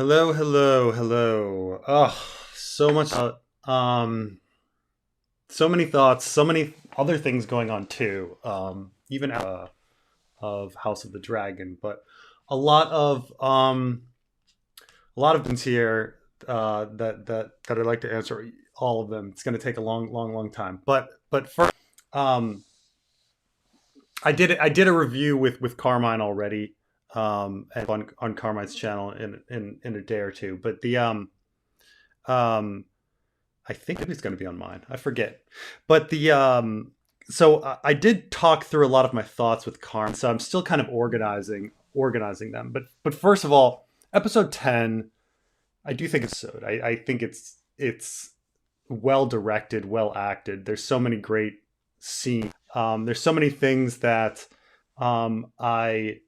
Hello, hello, hello. Oh, so much. So many thoughts. So many other things going on too. Even of House of the Dragon, but a lot of things here that I'd like to answer. All of them. It's going to take a long time. But first, um, I did a review with Carmine already. And on Carmine's channel in a day or two. But um I think it's going to be on mine. I forget. But I did talk through a lot of my thoughts with Carm, so I'm still kind of organizing them. But first of all, episode 10, I do think I think it's well directed, well acted. There's so many great scenes. There's so many things that I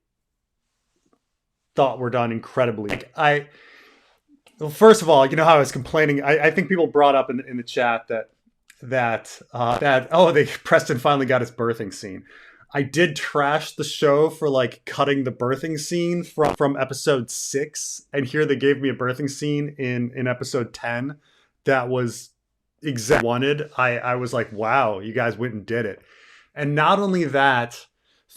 thought were done incredibly. Well, first of all, you know how I was complaining. I think people brought up in the chat that they Preston finally got his birthing scene. I did trash the show for like cutting the birthing scene from episode 6, and here they gave me a birthing scene in episode 10 that was exactly what I wanted. I was like, wow, you guys went and did it. And not only that,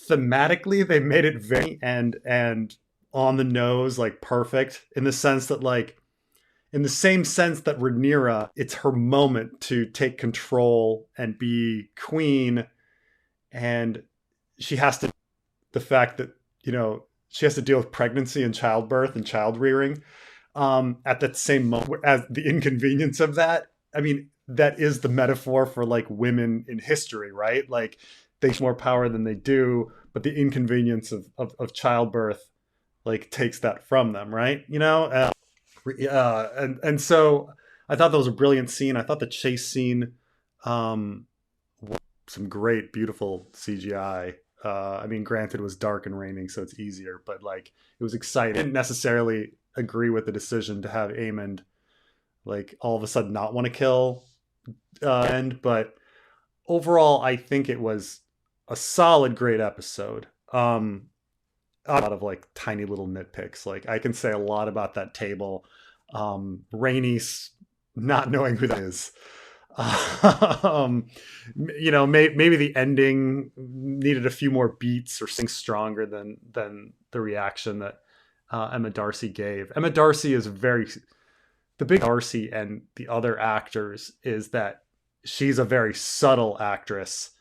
thematically they made it very and on the nose, like perfect, in the sense that like in the same sense that Rhaenyra, it's her moment to take control and be queen, and she has to the fact that she has to deal with pregnancy and childbirth and child rearing at that same moment as the inconvenience of that. I mean, that is the metaphor for like women in history, right? Like they have more power than they do, but the inconvenience of childbirth like takes that from them, right? And so I thought that was a brilliant scene. I thought the chase scene, some great, beautiful CGI. I mean, granted, it was dark and raining, so it's easier, but like it was exciting. I didn't necessarily agree with the decision to have Eamonn like all of a sudden not want to kill End, but overall, I think it was a solid, great episode. A lot of like tiny little nitpicks. Like I can say a lot about that table. Rainey's not knowing who that is. Maybe the ending needed a few more beats or something stronger than the reaction that Emma Darcy gave. Emma Darcy is the big Darcy and the other actors is that she's a very subtle actress,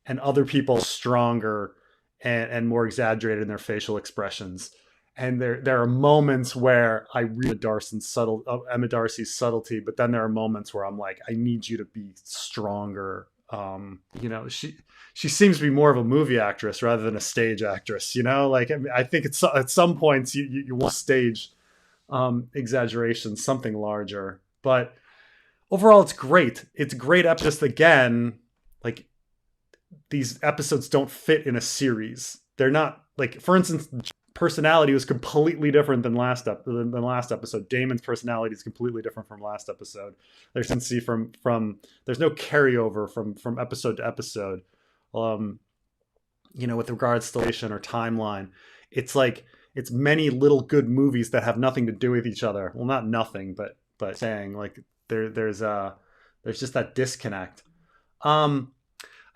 and other people are stronger and more exaggerated in their facial expressions. And there are moments where I read Emma Darcy's subtlety, but then there are moments where I'm like, I need you to be stronger. She seems to be more of a movie actress rather than a stage actress. Like I think it's at some points you want stage exaggeration, something larger. But overall, it's great. It's great. Just again, like these episodes don't fit in a series. They're not like, for instance, personality was completely different than last episode. Damon's personality is completely different from last episode. There's consistency from there's no carryover from episode to episode. With regards to relation or timeline, it's like it's many little good movies that have nothing to do with each other. Well, not nothing, but saying like there's just that disconnect.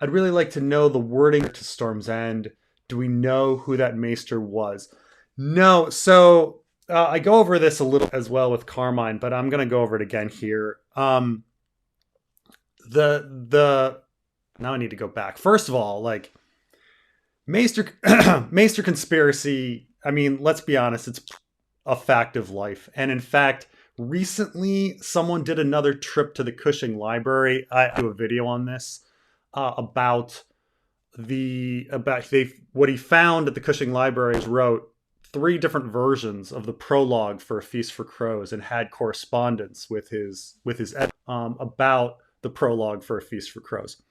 I'd really like to know the wording to Storm's End. Do we know who that Maester was? No. So I go over this a little as well with Carmine, but I'm going to go over it again here. Now I need to go back. First of all, like Maester Conspiracy. I mean, let's be honest, it's a fact of life. And in fact, recently someone did another trip to the Cushing Library. I do a video on this about what he found at the Cushing Library. Wrote 3 different versions of the prologue for A Feast for Crows and had correspondence with his about the prologue for A Feast for Crows.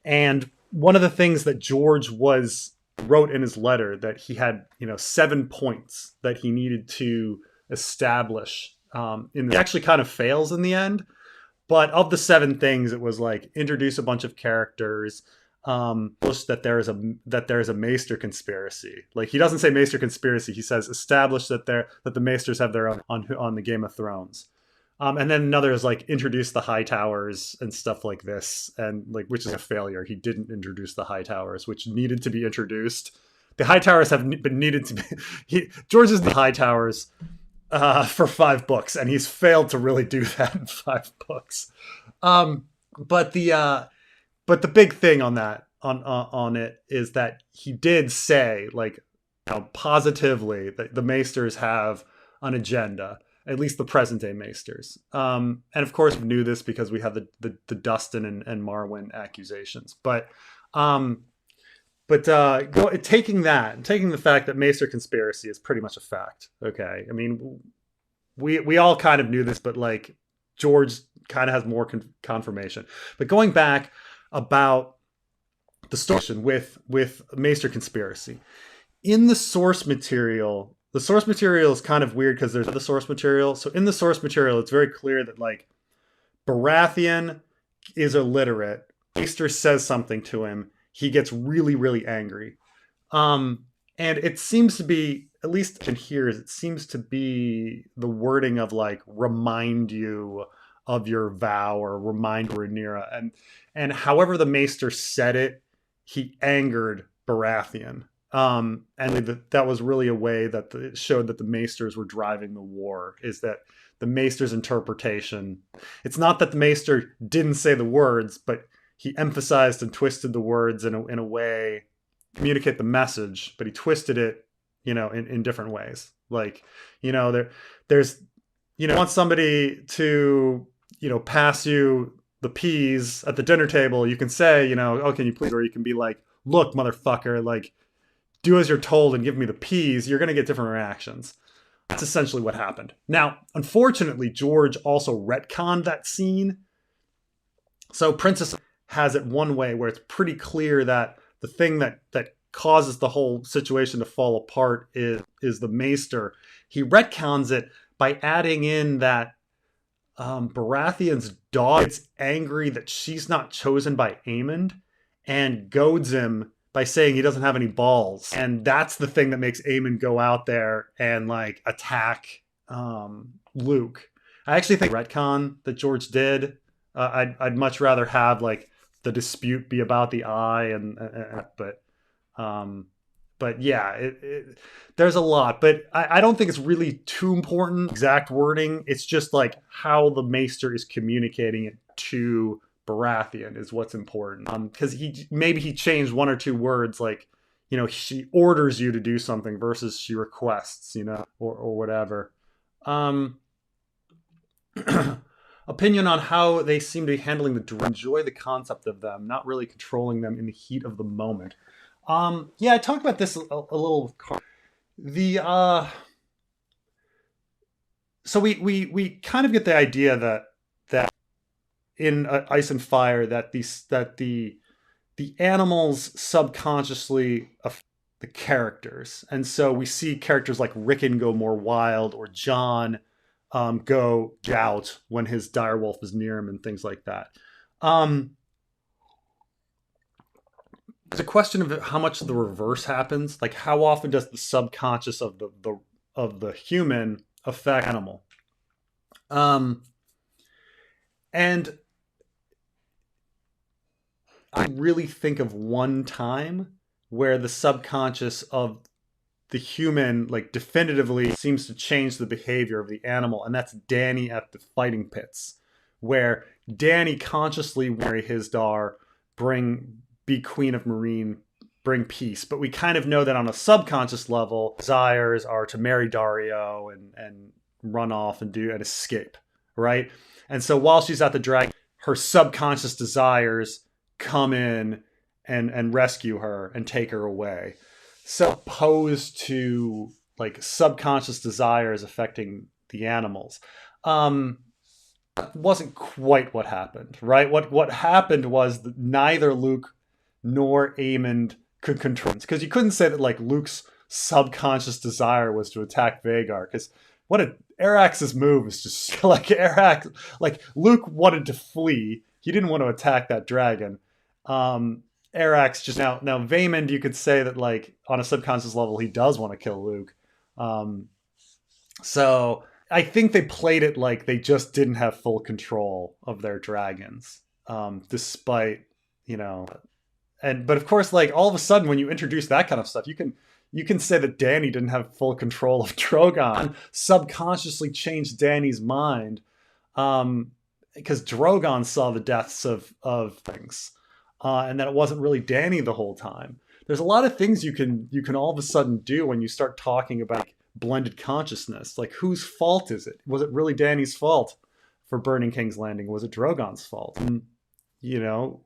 And one of the things that George wrote in his letter that he had 7 points that he needed to establish it actually kind of fails in the end. But of the 7 things, it was like introduce a bunch of characters, that there is a Maester Conspiracy. Like, he doesn't say Maester Conspiracy. He says establish that the Maesters have their own on the Game of Thrones. And then another is like introduce the High Towers and stuff like this, and like, which is a failure. He didn't introduce the High Towers, which needed to be introduced. The High Towers have been needed to be. George is the High Towers for 5 books, and he's failed to really do that in 5 books. But the big thing on that on it is that he did say, like, positively, that the Maesters have an agenda. At least the present day Maesters. And of course we knew this because we have the Dustin and Marwyn accusations. Taking the fact that Maester Conspiracy is pretty much a fact. Okay. I mean, we all kind of knew this, but like, George kind of has more confirmation. But going back about the story with Maester Conspiracy, in the source material, the source material is kind of weird because there's the source material. So in the source material, it's very clear that, like, Baratheon is illiterate. Maester says something to him. He gets really, really angry. And it seems to be, at least in here, it seems to be the wording of, like, remind you of your vow, or remind Rhaenyra. And however the Maester said it, he angered Baratheon. And that was really a way that it showed that the Maesters were driving the war, is that the Maester's interpretation, it's not that the Maester didn't say the words, but he emphasized and twisted the words in a way to communicate the message, but he twisted it, in different ways. Like, there's, want somebody to, pass you the peas at the dinner table, you can say, oh, can you please, or you can be like, look, motherfucker, like, do as you're told and give me the peas. You're going to get different reactions. That's essentially what happened. Now, unfortunately, George also retconned that scene. So Princess has it one way where it's pretty clear that the thing that causes the whole situation to fall apart is the Maester. He retcons it by adding in that Baratheon's dog gets angry that she's not chosen by Eamonn and goads him by saying he doesn't have any balls. And that's the thing that makes Eamonn go out there and, like, attack Luke. I actually think retcon that George did. I'd much rather have, like, the dispute be about the eye, but yeah, there's a lot. But I don't think it's really too important, exact wording. It's just, like, how the Maester is communicating it to Baratheon is what's important. Because he changed 1 or 2 words, like, she orders you to do something versus she requests, or whatever. Opinion on how they seem to be handling enjoy the concept of them, not really controlling them in the heat of the moment. Yeah, I talked about this a little. So we kind of get the idea that in Ice and Fire that the animals subconsciously affect the characters, and so we see characters like Rickon go more wild, or Jon go out when his direwolf is near him, and things like that. There's a question of how much the reverse happens. Like, how often does the subconscious of the human affect animal? And I really think of one time where the subconscious of the human, like, definitively seems to change the behavior of the animal, and that's Dany at the fighting pits, where Dany consciously marry his daughter, be Queen of Meereen, bring peace. But we kind of know that on a subconscious level, desires are to marry Dario and run off and escape, right? And so while she's at the dragon, her subconscious desires come in and rescue her and take her away. So opposed to, like, subconscious desires affecting the animals. That wasn't quite what happened, right? What happened was that neither Luke nor Eamon could control it. Because you couldn't say that, like, Luke's subconscious desire was to attack Vhagar, because Arax's move is just like Arax. Like, Luke wanted to flee. He didn't want to attack that dragon. Arax just now Vaymond, you could say that like on a subconscious level he does want to kill Luke. Um, so I think they played it like they just didn't have full control of their dragons, despite you know. And but of course, like all of a sudden, when you introduce that kind of stuff, you can say that Danny didn't have full control of Drogon, subconsciously changed Danny's mind, because Drogon saw the deaths of things, and that it wasn't really Danny the whole time. There's a lot of things you can all of a sudden do when you start talking about like, blended consciousness. Like whose fault is it? Was it really Danny's fault for burning King's Landing? Was it Drogon's fault? And, you know,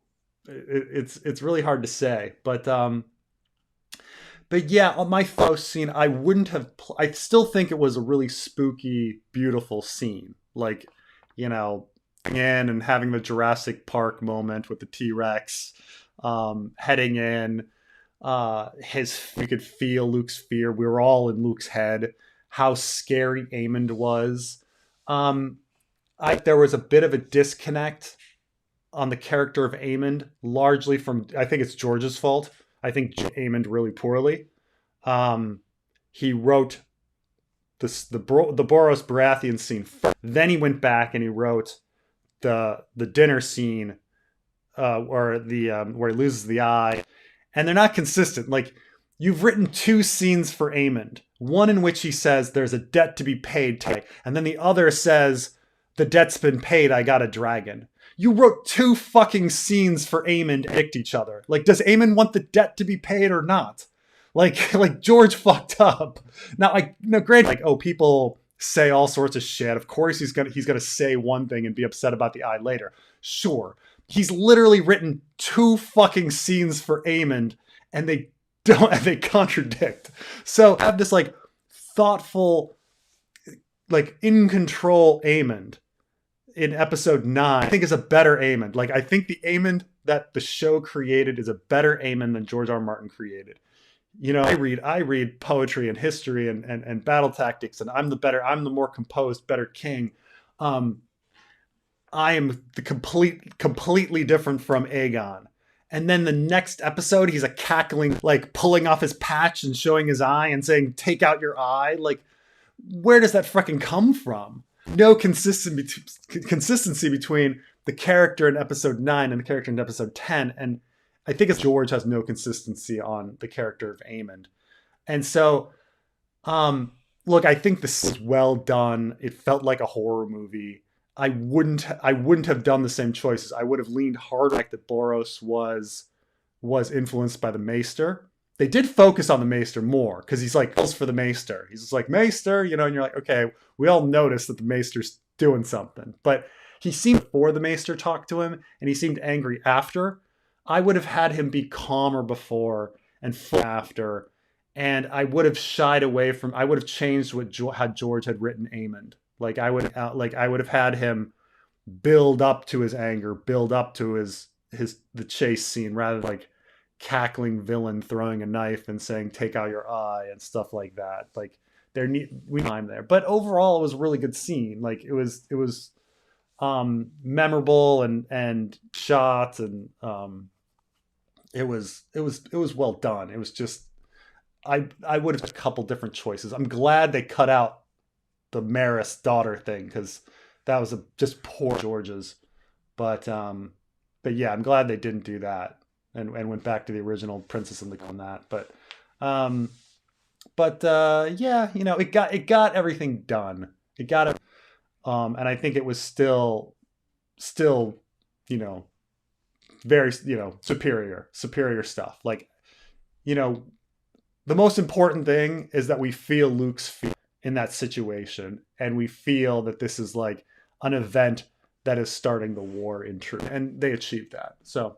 it's really hard to say, but yeah, on my first scene, I wouldn't have. I still think it was a really spooky, beautiful scene. Like, you know, in and having the Jurassic Park moment with the T-Rex, heading in. You could feel Luke's fear. We were all in Luke's head. How scary Eamonn was. There was a bit of a disconnect on the character of Eamonn, largely from, I think it's George's fault. I think Eamonn really poorly. He wrote the Boros Baratheon scene first. Then he went back and he wrote the dinner scene, where he loses the eye, and they're not consistent. Like you've written two scenes for Eamonn, one in which he says there's a debt to be paid today, and then the other says the debt's been paid. I got a dragon. You wrote two fucking scenes for Eamonn to addict each other. Like, does Eamonn want the debt to be paid or not? Like George fucked up. Now, granted, like, oh, people say all sorts of shit. Of course, he's gonna say one thing and be upset about the eye later. Sure, he's literally written two fucking scenes for Eamonn, and they contradict. So I have this like thoughtful, like in control Eamonn in episode 9, I think is a better Eamonn. Like I think the Eamonn that the show created is a better Eamonn than George R. R. Martin created. You know, I read poetry and history and battle tactics, and I'm the more composed, better king. I am completely different from Aegon. And then the next episode, he's a cackling, like pulling off his patch and showing his eye and saying, "Take out your eye." Like, where does that fucking come from? No consistency between the character in episode 9 and the character in episode 10. And I think it's George has no consistency on the character of Eamonn. And so, look, I think this is well done. It felt like a horror movie. I wouldn't have done the same choices. I would have leaned harder like that Boros was influenced by the Maester. They did focus on the Maester more because he's like, calls for the Maester. He's just like, Maester, you know, and you're like, okay, we all notice that the Maester's doing something. But he seemed before the Maester talked to him, and he seemed angry after. I would have had him be calmer before and after, and I would have shied away from. I would have changed how George had written Eamonn. Like I would have had him build up to his anger, build up to the chase scene, rather than like cackling villain throwing a knife and saying "take out your eye" and stuff like that. Like we time there, but overall it was a really good scene. Like it was memorable and shot, and it was well done. It was just I would have a couple different choices. I'm glad they cut out the Maris daughter thing because that was just poor George's. But yeah, I'm glad they didn't do that and went back to the original Princess and the on that. But yeah, you know, it got everything done. It got it, and I think it was still, you know, very, you know, superior stuff. Like, you know, the most important thing is that we feel Luke's fear in that situation, and we feel that this is like an event that is starting the war in truth, and they achieved that. So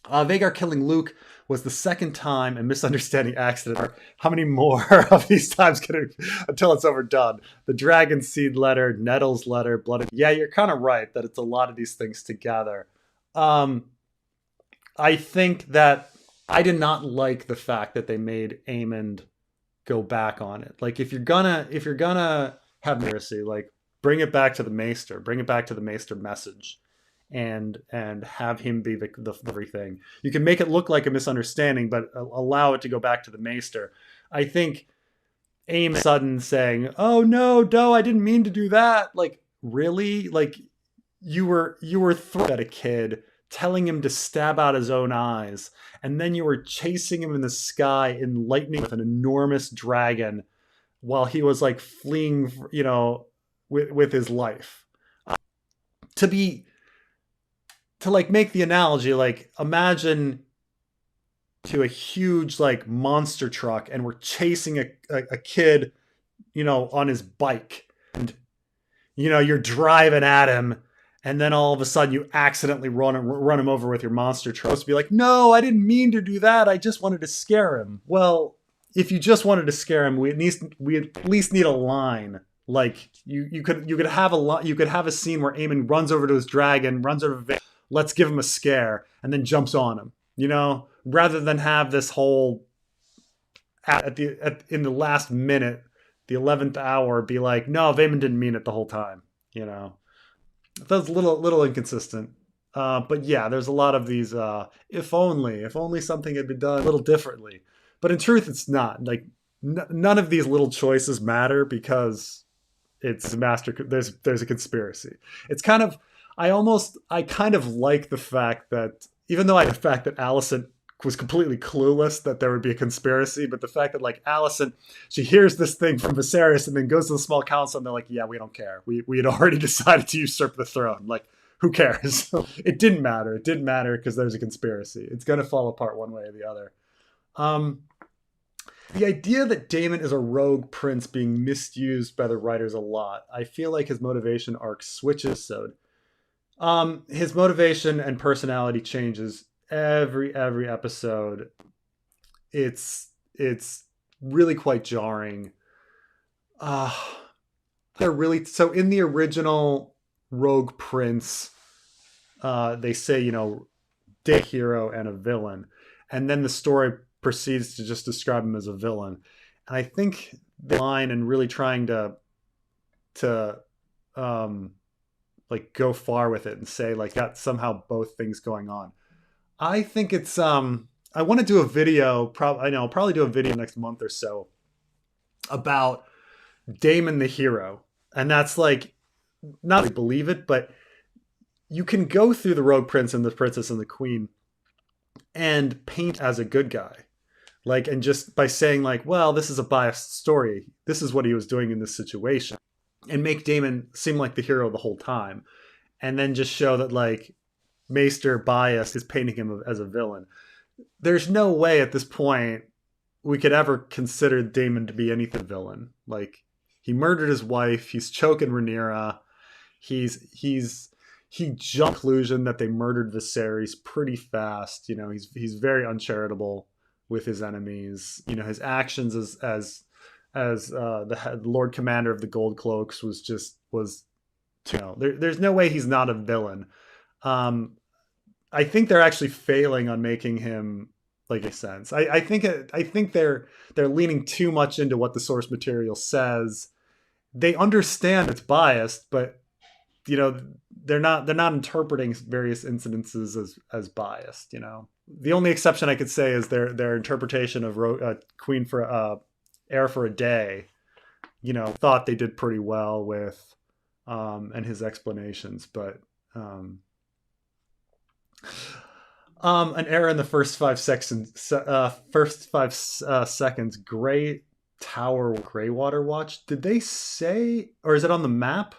Vagar killing Luke was the second time a misunderstanding accident. How many more of these times can it until it's overdone? The dragon seed letter, Nettle's letter, blood. Yeah, you're kind of right that it's a lot of these things together. I think that I did not like the fact that they made Eamonn go back on it. Like if you're gonna have heresy, like bring it back to the Maester, bring it back to the Maester message. and have him be the everything. You can make it look like a misunderstanding, but allow it to go back to the Maester. I think Eamon sudden saying, "Oh no, no, I didn't mean to do that." Like, really? Like, you were throwing at a kid, telling him to stab out his own eyes, and then you were chasing him in the sky in lightning with an enormous dragon while he was like fleeing, with his life. To like make the analogy, like imagine to a huge like monster truck and we're chasing a kid, on his bike, and you're driving at him, and then all of a sudden you accidentally run him over with your monster truck. To be like, no, I didn't mean to do that. I just wanted to scare him. Well, if you just wanted to scare him, we at least need a line. Like you could have a scene where Eamon runs over to his dragon, runs over to let's give him a scare, and then jumps on him, rather than have this whole in the last minute, the 11th hour, be like, no, Eamon didn't mean it the whole time. That's a little inconsistent. But yeah, there's a lot of these if only something had been done a little differently. But in truth, it's not. Like none of these little choices matter because it's a master. There's a conspiracy. It's kind of I kind of like the fact that, even though the fact that Alicent was completely clueless that there would be a conspiracy, but the fact that like Alicent, she hears this thing from Viserys and then goes to the small council and they're like, yeah, we don't care. We had already decided to usurp the throne. Like, who cares? It didn't matter. It didn't matter because there's a conspiracy. It's going to fall apart one way or the other. The idea that Daemon is a rogue prince being misused by the writers a lot. I feel like his motivation arc switches. His motivation and personality changes every episode. It's really quite jarring. They're really so in the original Rogue Prince. They say a hero and a villain, and then the story proceeds to just describe him as a villain. And I think the line and really trying to like go far with it and say like got somehow both things going on. I think it's I want to do a video, I'll probably do a video next month or so about Daemon the hero. And that's like, not to believe it, but you can go through the Rogue Prince and the Princess and the Queen and paint as a good guy. Like, and just by saying like, well, this is a biased story. This is what he was doing in this situation. And make Daemon seem like the hero the whole time. And then just show that like Maester bias is painting him as a villain. There's no way at this point we could ever consider Daemon to be anything villain. Like, he murdered his wife. He's choking Rhaenyra. He jumped to the conclusion that they murdered Viserys pretty fast. He's very uncharitable with his enemies. His actions as the Lord Commander of the Gold Cloaks was there's no way he's not a villain. I think they're actually failing on making him like a sense. I think they're leaning too much into what the source material says. They understand it's biased, but they're not interpreting various incidences as biased. The only exception I could say is their interpretation of Queen for Heir for a Day. Thought they did pretty well with and his explanations, but an error in the first 5 seconds. Grey Tower Greywater Watch. Did they say, or is it on the map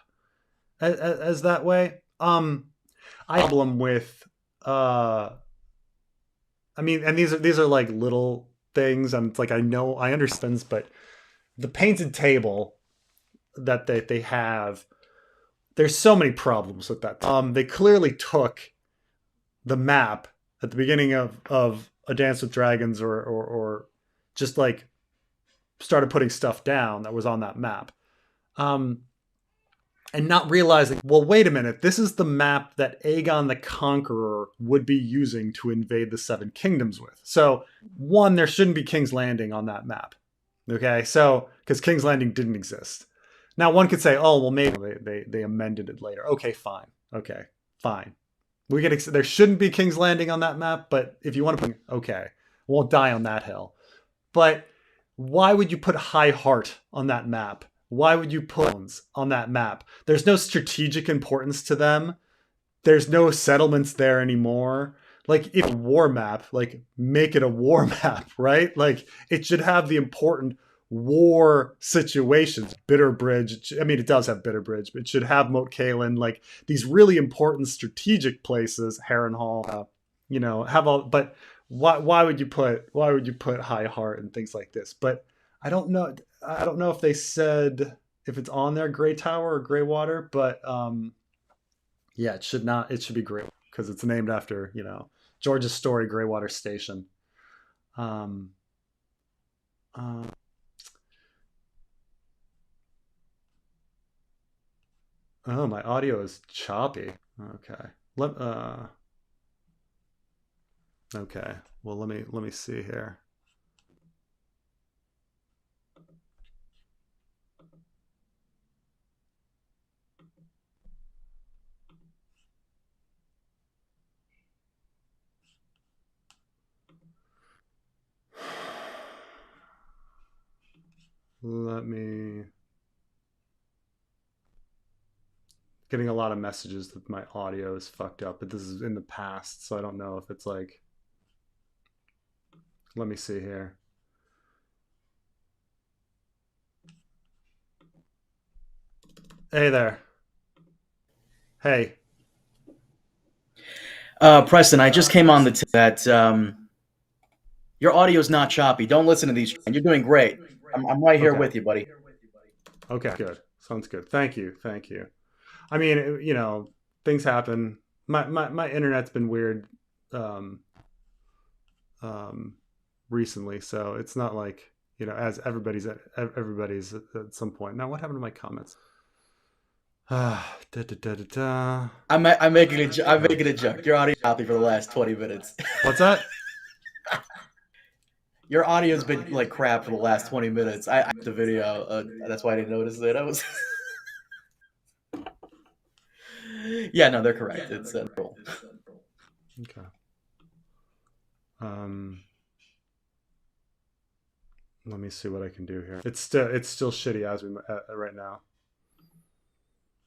as that way? I have a problem with. I mean, and these are like little things, and it's like I understand, but the painted table that they have, there's so many problems with that. They clearly took the map at the beginning of A Dance with Dragons or just like started putting stuff down that was on that map. And not realizing, well, wait a minute, this is the map that Aegon the Conqueror would be using to invade the Seven Kingdoms with. So, one, there shouldn't be King's Landing on that map. Okay, so, because King's Landing didn't exist. Now, one could say, oh, well, maybe they amended it later. Okay, fine. There shouldn't be King's Landing on that map, but if you want to put, okay, won't die on that hill. But why would you put High Heart on that map? Why would you put on that map? There's no strategic importance to them. There's no settlements there anymore. Like, if a war map, like, make it a war map, right? Like, it should have the important war situations. Bitterbridge, I mean, it does have Bitterbridge, but it should have Moat Cailin, like these really important strategic places. Harrenhal, have all. But why would you put High Heart and things like this? But I don't know. I don't know if they said if it's on there, Grey Tower or Greywater, but yeah, it should not. It should be Grey because it's named after George's Story, Greywater Station. Um, uh, oh, my audio is choppy. Okay. Let Okay. Well, let me see here. Let me getting a lot of messages that my audio is fucked up, but this is in the past, so I don't know if it's like. Let me see here. Hey there. Hey. Preston, I just came on that your audio's not choppy. Don't listen to these. You're doing great. I'm right here Okay. with you, buddy. Okay. Good. Sounds good. Thank you. Thank you. I mean, things happen. My internet's been weird um, um, recently, so it's not like as everybody's at some point. Now, what happened to my comments? Ah, da, da, da, da, da. I'm making a joke. Your audio choppy for the last 20 minutes. What's that? Your audio's been like crap for the last 20 minutes. I the video. That's why I didn't notice it. I was. Yeah, no, they're correct. It's cool. Okay. Um, let me see what I can do here. It's still shitty as we right now.